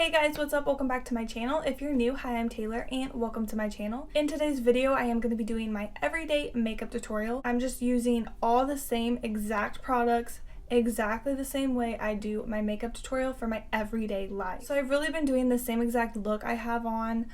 Hey guys, what's up? Welcome back to my channel. If you're new, hi, I'm Taylor and welcome to my channel. In today's video, I am going to be doing my everyday makeup tutorial. I'm just using all the same exact products exactly the same way I do my makeup tutorial for my everyday life. So I've really been doing the same exact look I have on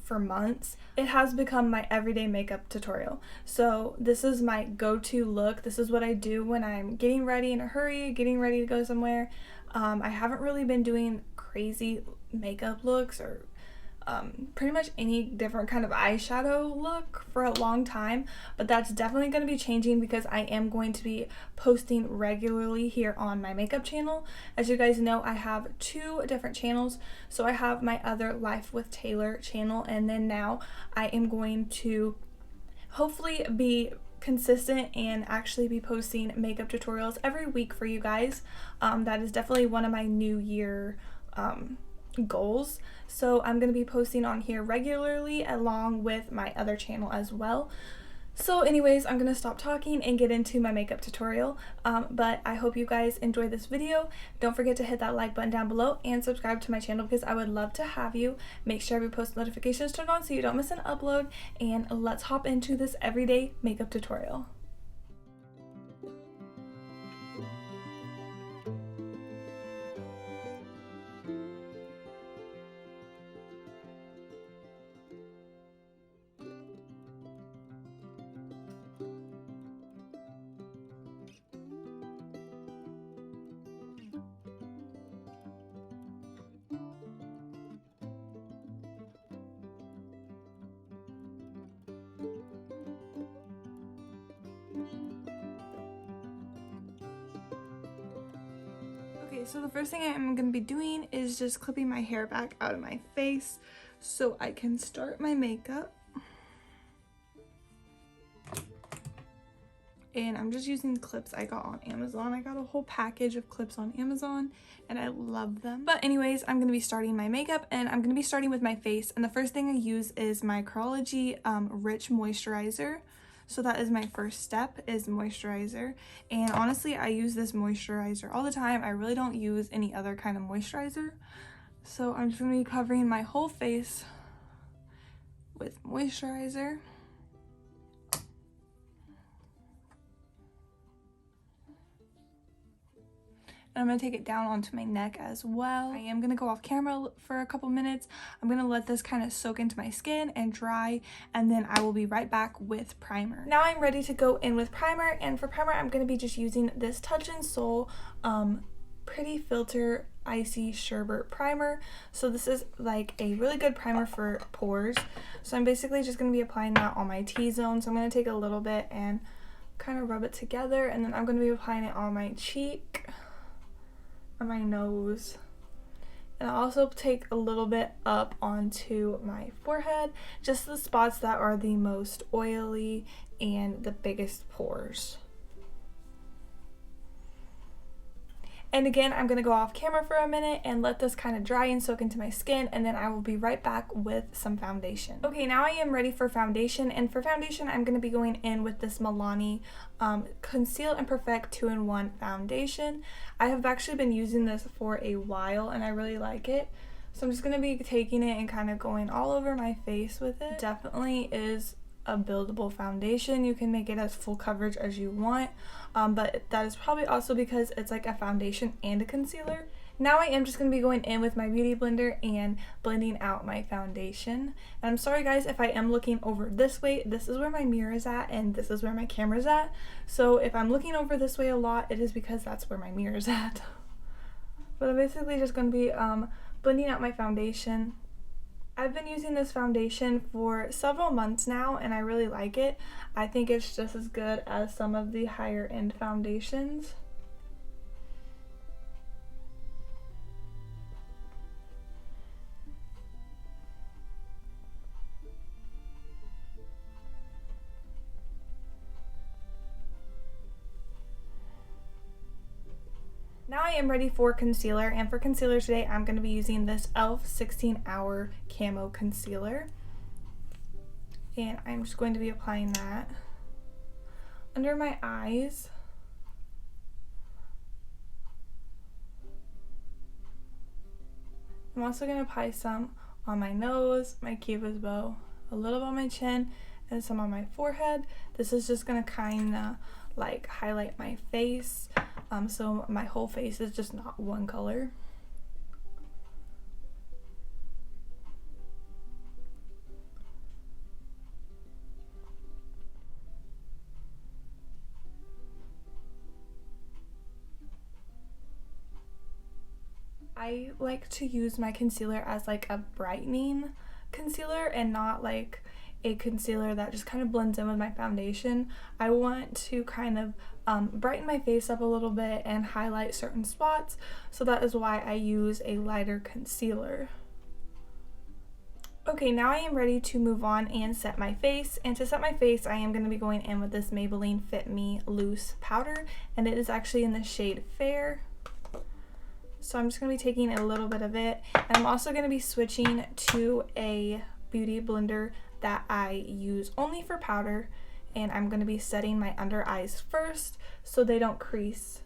for months. It has become my everyday makeup tutorial. So this is my go-to look. This is what I do when I'm getting ready in a hurry, getting ready to go somewhere. I haven't really been doing crazy makeup looks or pretty much any different kind of eyeshadow look for a long time, but that's definitely going to be changing because I am going to be posting regularly here on my makeup channel. As you guys know, I have two different channels. So I have my other Life with Taylor channel, and then now I am going to hopefully be consistent and actually be posting makeup tutorials every week for you guys. That is definitely one of my new year goals. So I'm going to be posting on here regularly along with my other channel as well. So anyways, I'm going to stop talking and get into my makeup tutorial, but I hope you guys enjoy this video. Don't forget to hit that like button down below and subscribe to my channel because I would love to have you. Make sure every post notifications turned on so you don't miss an upload, and let's hop into this everyday makeup tutorial. Okay, so the first thing I'm going to be doing is just clipping my hair back out of my face so I can start my makeup. And I'm just using clips I got on Amazon. I got a whole package of clips on Amazon and I love them. But anyways, I'm going to be starting my makeup and I'm going to be starting with my face. And the first thing I use is my Curology Rich Moisturizer. So that is my first step, is moisturizer. And honestly, I use this moisturizer all the time. I really don't use any other kind of moisturizer. So I'm just going to be covering my whole face with moisturizer. And I'm going to take it down onto my neck as well. I am going to go off camera for a couple minutes. I'm going to let this kind of soak into my skin and dry, and then I will be right back with primer. Now I'm ready to go in with primer, and for primer I'm going to be just using this Touch in Sol Pretty Filter Icy Sherbet Primer. So this is like a really good primer for pores. So I'm basically just going to be applying that on my T-zone. So I'm going to take a little bit and kind of rub it together, and then I'm going to be applying it on my cheek, on my nose, and I also take a little bit up onto my forehead, just the spots that are the most oily and the biggest pores. And again, I'm going to go off camera for a minute and let this kind of dry and soak into my skin, and then I will be right back with some foundation. Okay, now I am ready for foundation, and for foundation I'm going to be going in with this Milani Conceal and Perfect 2-in-1 foundation. I have actually been using this for a while and I really like it. So I'm just going to be taking it and kind of going all over my face with it. Definitely is a buildable foundation. You can make it as full coverage as you want, but that is probably also because it's like a foundation and a concealer. Now I am just going to be going in with my beauty blender and blending out my foundation. And I'm sorry guys if I am looking over this way. This is where my mirror is at and this is where my camera is at. So if I'm looking over this way a lot, it is because that's where my mirror is at. But I'm basically just going to be blending out my foundation. I've been using this foundation for several months now and I really like it. I think it's just as good as some of the higher end foundations. Now I am ready for concealer, and for concealer today I'm going to be using this e.l.f. 16-Hour Camo Concealer. And I'm just going to be applying that under my eyes. I'm also going to apply some on my nose, my cupid's bow, a little on my chin, and some on my forehead. This is just going to kind of like highlight my face, so my whole face is just not one color. I like to use my concealer as like a brightening concealer and not like a concealer that just kind of blends in with my foundation. I want to kind of brighten my face up a little bit and highlight certain spots, so that is why I use a lighter concealer. Okay, now I am ready to move on and set my face. And to set my face, I am going to be going in with this Maybelline Fit Me Loose powder, and it is actually in the shade Fair. So I'm just going to be taking a little bit of it, and I'm also going to be switching to a beauty blender that I use only for powder, and I'm going to be setting my under eyes first so they don't crease.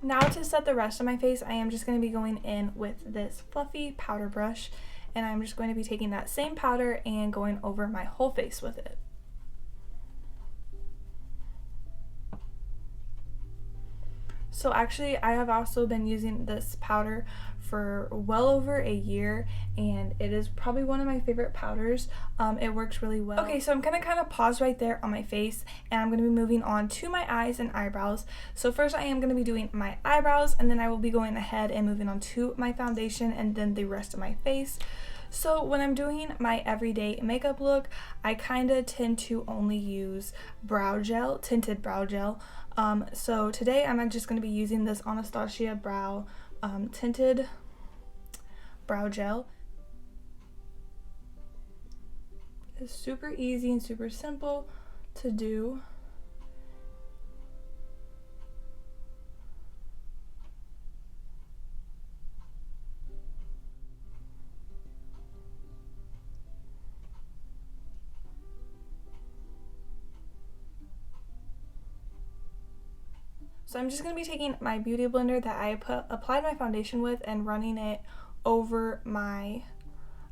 Now to set the rest of my face, I am just going to be going in with this fluffy powder brush, and I'm just going to be taking that same powder and going over my whole face with it. So actually, I have also been using this powder for well over a year, and it is probably one of my favorite powders. It works really well. Okay, so I'm gonna kind of pause right there on my face, and I'm gonna be moving on to my eyes and eyebrows. So first I am gonna be doing my eyebrows, and then I will be going ahead and moving on to my foundation and then the rest of my face. So when I'm doing my everyday makeup look, I kind of tend to only use brow gel, tinted brow gel. So today I'm just going to be using this Anastasia Brow tinted brow gel. It's super easy and super simple to do. So I'm just going to be taking my beauty blender that I applied my foundation with and running it over my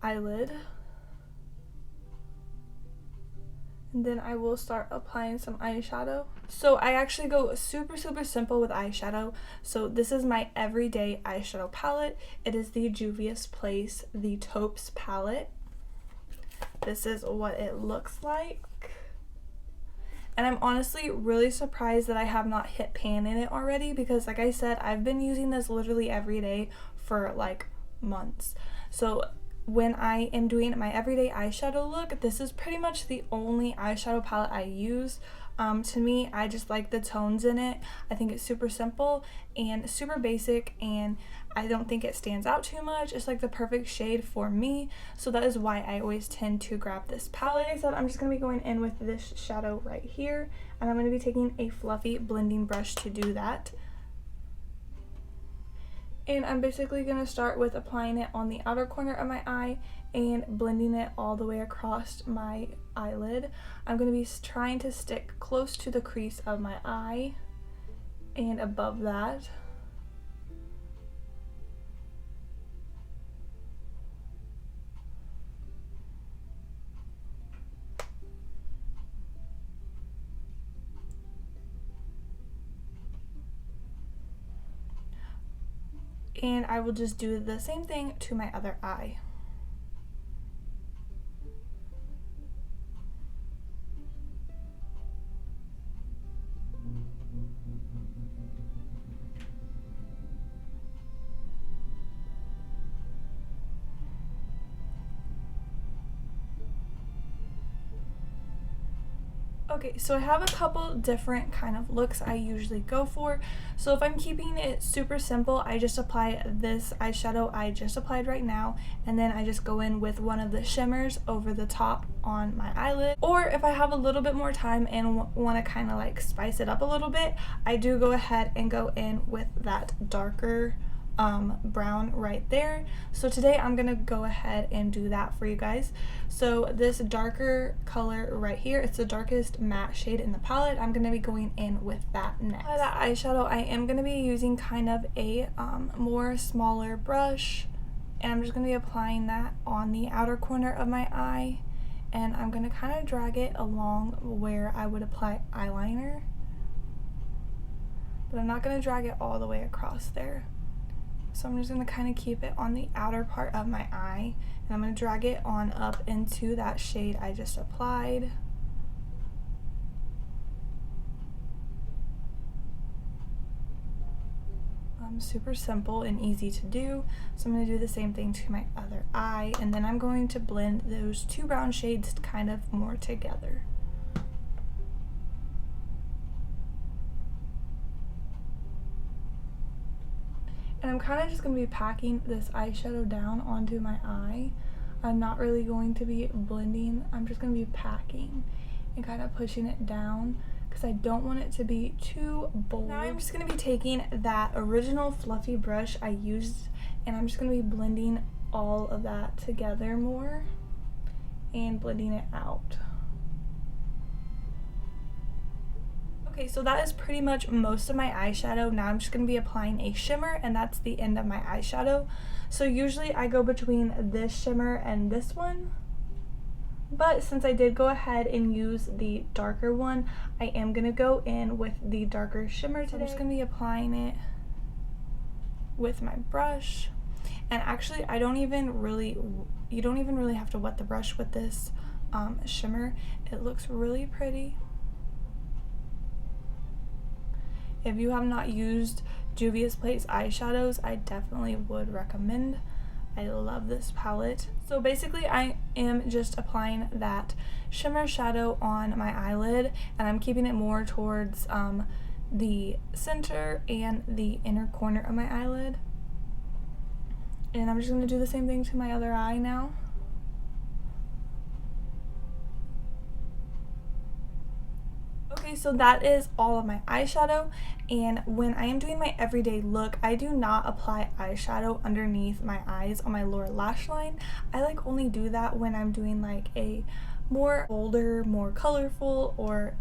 eyelid. And then I will start applying some eyeshadow. So I actually go super simple with eyeshadow. So this is my everyday eyeshadow palette. It is the Juvia's Place, the Taupes palette. This is what it looks like. And I'm honestly really surprised that I have not hit pan in it already, because like I said, I've been using this literally every day for like months. So when I am doing my everyday eyeshadow look, this is pretty much the only eyeshadow palette I use. To me, I just like the tones in it. I think it's super simple and super basic, and I don't think it stands out too much. It's like the perfect shade for me, so that is why I always tend to grab this palette. Like I said, I'm just going to be going in with this shadow right here, and I'm going to be taking a fluffy blending brush to do that. And I'm basically going to start with applying it on the outer corner of my eye and blending it all the way across my eyelid. I'm going to be trying to stick close to the crease of my eye and above that. And I will just do the same thing to my other eye. Okay, so I have a couple different kind of looks I usually go for. So if I'm keeping it super simple, I just apply this eyeshadow I just applied right now, and then I just go in with one of the shimmers over the top on my eyelid. Or if I have a little bit more time and want to kind of like spice it up a little bit, I do go ahead and go in with that darker brown right there. So today I'm gonna go ahead and do that for you guys. So this darker color right here, it's the darkest matte shade in the palette. I'm gonna be going in with that next. For that eyeshadow, I am gonna be using kind of a more smaller brush, and I'm just gonna be applying that on the outer corner of my eye, and I'm gonna kind of drag it along where I would apply eyeliner, but I'm not gonna drag it all the way across there. So I'm just going to kind of keep it on the outer part of my eye, and I'm going to drag it on up into that shade I just applied. Super simple and easy to do. So I'm going to do the same thing to my other eye, and then I'm going to blend those two brown shades kind of more together. And I'm kind of just going to be packing this eyeshadow down onto my eye. I'm not really going to be blending. I'm just going to be packing and kind of pushing it down because I don't want it to be too bold. Now I'm just going to be taking that original fluffy brush I used, and I'm just going to be blending all of that together more and blending it out. Okay, so that is pretty much most of my eyeshadow. Now I'm just going to be applying a shimmer, and that's the end of my eyeshadow. So usually I go between this shimmer and this one, but since I did go ahead and use the darker one, I am going to go in with the darker shimmer today. I'm just going to be applying it with my brush, and actually you don't even really have to wet the brush with this shimmer. It looks really pretty. If you have not used Juvia's Place eyeshadows, I definitely would recommend. I love this palette. So basically I am just applying that shimmer shadow on my eyelid, and I'm keeping it more towards the center and the inner corner of my eyelid. And I'm just going to do the same thing to my other eye now. Okay, so that is all of my eyeshadow, and when I am doing my everyday look, I do not apply eyeshadow underneath my eyes on my lower lash line. I like only do that when I'm doing like a more bolder, more colorful, or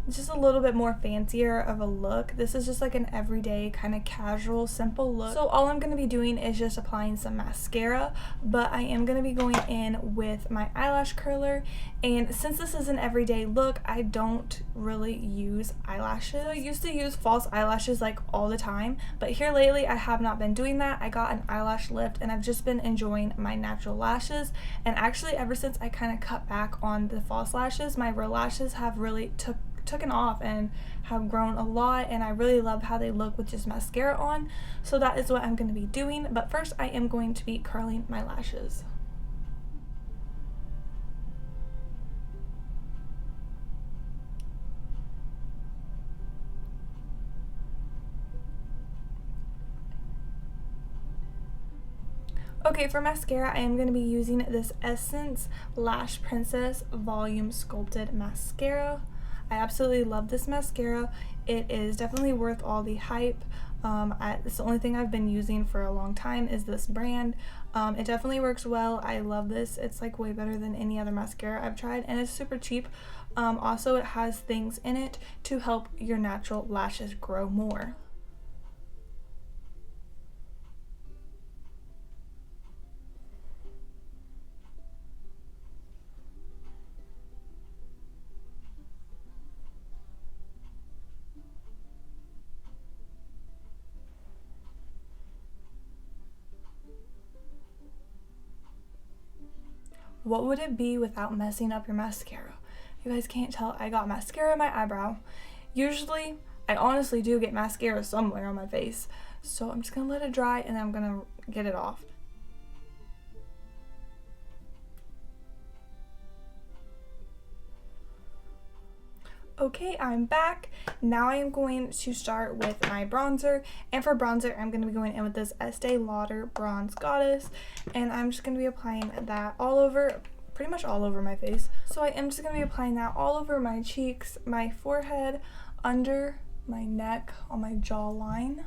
just a little bit more fancier of a look. This is just like an everyday kind of casual, simple look. So all I'm going to be doing is just applying some mascara, but I am going to be going in with my eyelash curler, and since this is an everyday look, I don't really use eyelashes. So I used to use false eyelashes like all the time, but here lately I have not been doing that. I got an eyelash lift, and I've just been enjoying my natural lashes, and actually ever since I kind of cut back on the false lashes, my real lashes have really taken off and have grown a lot, and I really love how they look with just mascara on. So that is what I'm going to be doing, but first I am going to be curling my lashes. Okay, for mascara, I am going to be using this Essence Lash Princess Volume Sculpted Mascara. I absolutely love this mascara. It is definitely worth all the hype. It's the only thing I've been using for a long time is this brand. It definitely works well. I love this. It's like way better than any other mascara I've tried, and it's super cheap. Also, it has things in it to help your natural lashes grow more. What would it be without messing up your mascara? You guys can't tell, I got mascara on my eyebrow. Usually, I honestly do get mascara somewhere on my face. So I'm just going to let it dry, and then I'm going to get it off. Okay, I'm back. Now I am going to start with my bronzer, and for bronzer I'm going to be going in with this Estee Lauder Bronze Goddess, and I'm just going to be applying that all over, pretty much all over my face. So I am just going to be applying that all over my cheeks, my forehead, under my neck, on my jawline.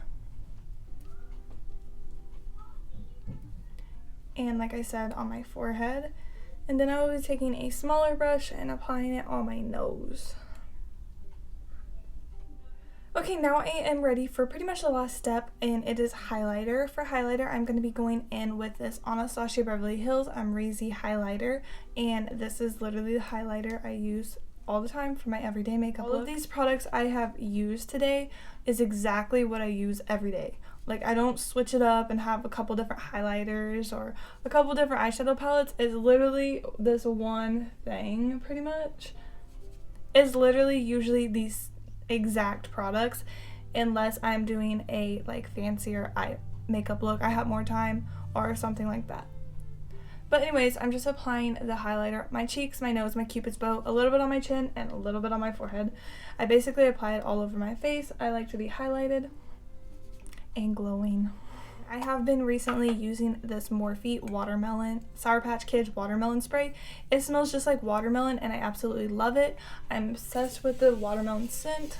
and like I said, on my forehead. And then I will be taking a smaller brush and applying it on my nose. Okay, now I am ready for pretty much the last step, and it is highlighter. For highlighter, I'm going to be going in with this Anastasia Beverly Hills Amrezy highlighter, and this is literally the highlighter I use all the time for my everyday makeup look. All of these products I have used today is exactly what I use every day. Like, I don't switch it up and have a couple different highlighters or a couple different eyeshadow palettes. It's literally this one thing, pretty much. It's literally usually these exact products, unless I'm doing a like fancier eye makeup look, I have more time or something like that. But anyways, I'm just applying the highlighter, my cheeks, my nose, my cupid's bow, a little bit on my chin, and a little bit on my forehead. I basically apply it all over my face. I like to be highlighted and glowing. I have been recently using this Morphe watermelon, Sour Patch Kids watermelon spray. It smells just like watermelon and I absolutely love it. I'm obsessed with the watermelon scent.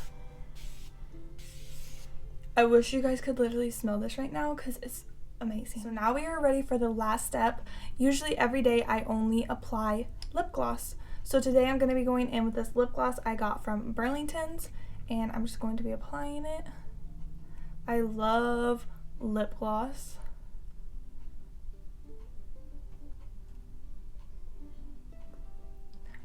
I wish you guys could literally smell this right now because it's amazing. So now we are ready for the last step. Usually every day I only apply lip gloss. So today I'm going to be going in with this lip gloss I got from Burlington's, and I'm just going to be applying it. I love lip gloss.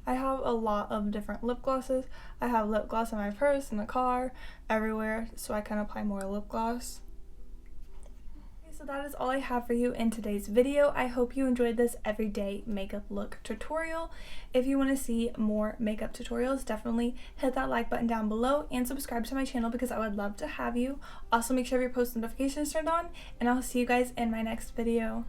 I have a lot of different lip glosses. I have lip gloss in my purse, in the car, everywhere, so I can apply more lip gloss. So that is all I have for you in today's video. I hope you enjoyed this everyday makeup look tutorial. If you want to see more makeup tutorials, definitely hit that like button down below and subscribe to my channel because I would love to have you. Also, make sure your post notifications turned on, and I'll see you guys in my next video.